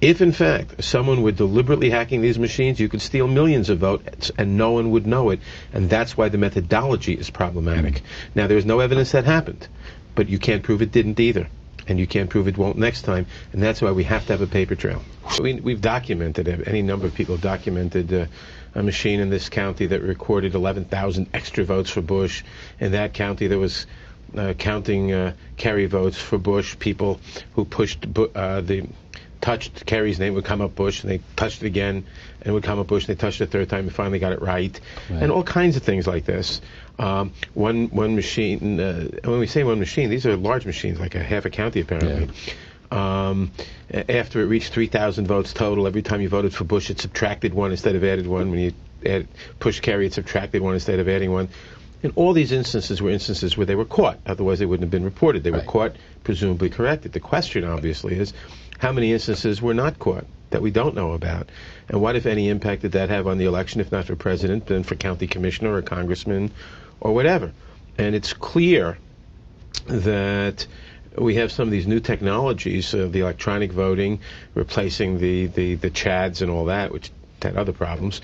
If, in fact, someone were deliberately hacking these machines, you could steal millions of votes and no one would know it. And that's why the methodology is problematic. Now, there's no evidence that happened, but you can't prove it didn't either. And you can't prove it won't next time. And that's why we have to have a paper trail. We've documented it. Any number of people have documented a machine in this county that recorded 11,000 extra votes for Bush. In that county, there was counting Kerry votes for Bush. People who touched Kerry's name would come up Bush, and they touched it again, and it would come up Bush, and they touched it a third time and finally got it right. And all kinds of things like this. One machine, when we say one machine, these are large machines, like half a county apparently. After it reached 3,000 votes total, every time you voted for Bush, it subtracted one instead of added one. When you pushed Kerry, it subtracted one instead of adding one. And all these instances were instances where they were caught. Otherwise, they wouldn't have been reported. They were caught, presumably corrected. The question, obviously, is how many instances were not caught that we don't know about? And what, if any, impact did that have on the election, if not for president, then for county commissioner or congressman or whatever? And it's clear that we have some of these new technologies, the electronic voting, replacing the chads and all that, which had other problems.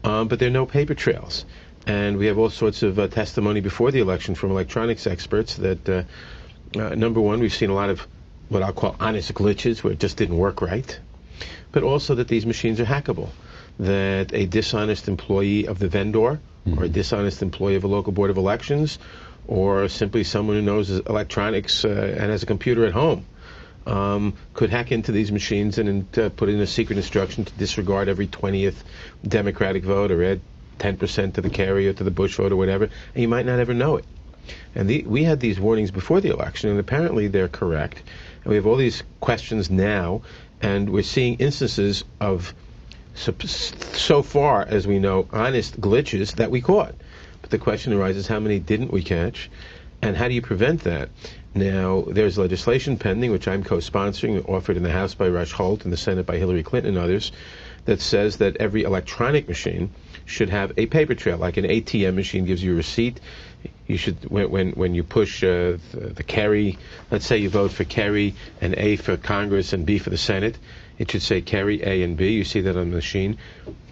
But there are no paper trails. And we have all sorts of testimony before the election from electronics experts that, number one, we've seen a lot of what I'll call honest glitches where it just didn't work right, but also that these machines are hackable, that a dishonest employee of the vendor or a dishonest employee of a local board of elections or simply someone who knows electronics and has a computer at home could hack into these machines and put in a secret instruction to disregard every 20th Democratic vote or add 10% to the Kerry or to the Bush vote or whatever, and you might not ever know it. And we had these warnings before the election, and apparently they're correct. And we have all these questions now, and we're seeing instances of, so far as we know, honest glitches that we caught. But the question arises, how many didn't we catch, and how do you prevent that? Now, there's legislation pending, which I'm co-sponsoring, offered in the House by Rush Holt, in the Senate by Hillary Clinton and others, that says that every electronic machine should have a paper trail, like an ATM machine gives you a receipt. You should, when you push the Kerry, let's say you vote for Kerry and A for Congress and B for the Senate, it should say Kerry, A, and B. You see that on the machine.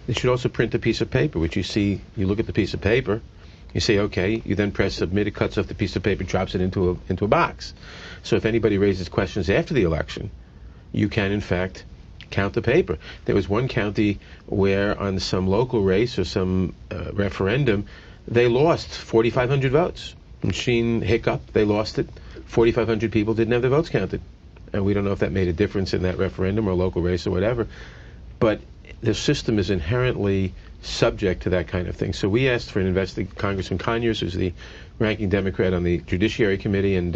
It should also print a piece of paper, which you see, you look at the piece of paper, you say, okay, you then press submit, it cuts off the piece of paper, drops it into a box. So if anybody raises questions after the election, you can, in fact, count the paper. There was one county where on some local race or some referendum, they lost 4,500 votes. Machine hiccup, they lost it. 4,500 people didn't have their votes counted. And we don't know if that made a difference in that referendum or local race or whatever. But the system is inherently subject to that kind of thing. So we asked for an investigation. Congressman Conyers, who's the ranking Democrat on the Judiciary Committee, and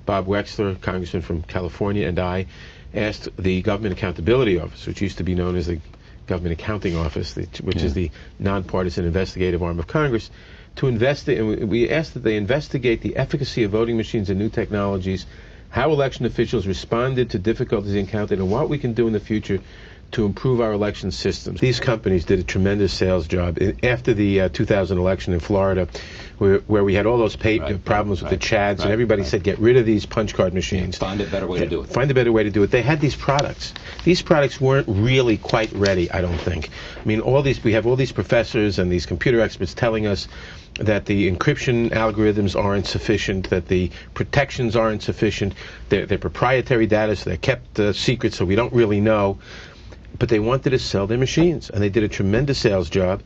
Bob Wexler, Congressman from California, and I asked the Government Accountability Office, which used to be known as the Government Accounting Office, which is the nonpartisan investigative arm of Congress, to investigate. And we asked that they investigate the efficacy of voting machines and new technologies, how election officials responded to difficulties encountered, and what we can do in the future to improve our election systems. These companies did a tremendous sales job. After the 2000 election in Florida, where we had all those problems with the chads, and everybody said, get rid of these punch card machines. Find a better way to do it. Find a better way to do it. They had these products. These products weren't really quite ready, I don't think. I mean, we have all these professors and these computer experts telling us that the encryption algorithms aren't sufficient, that the protections aren't sufficient, they're proprietary data, so they're kept secret, so we don't really know. But they wanted to sell their machines, and they did a tremendous sales job.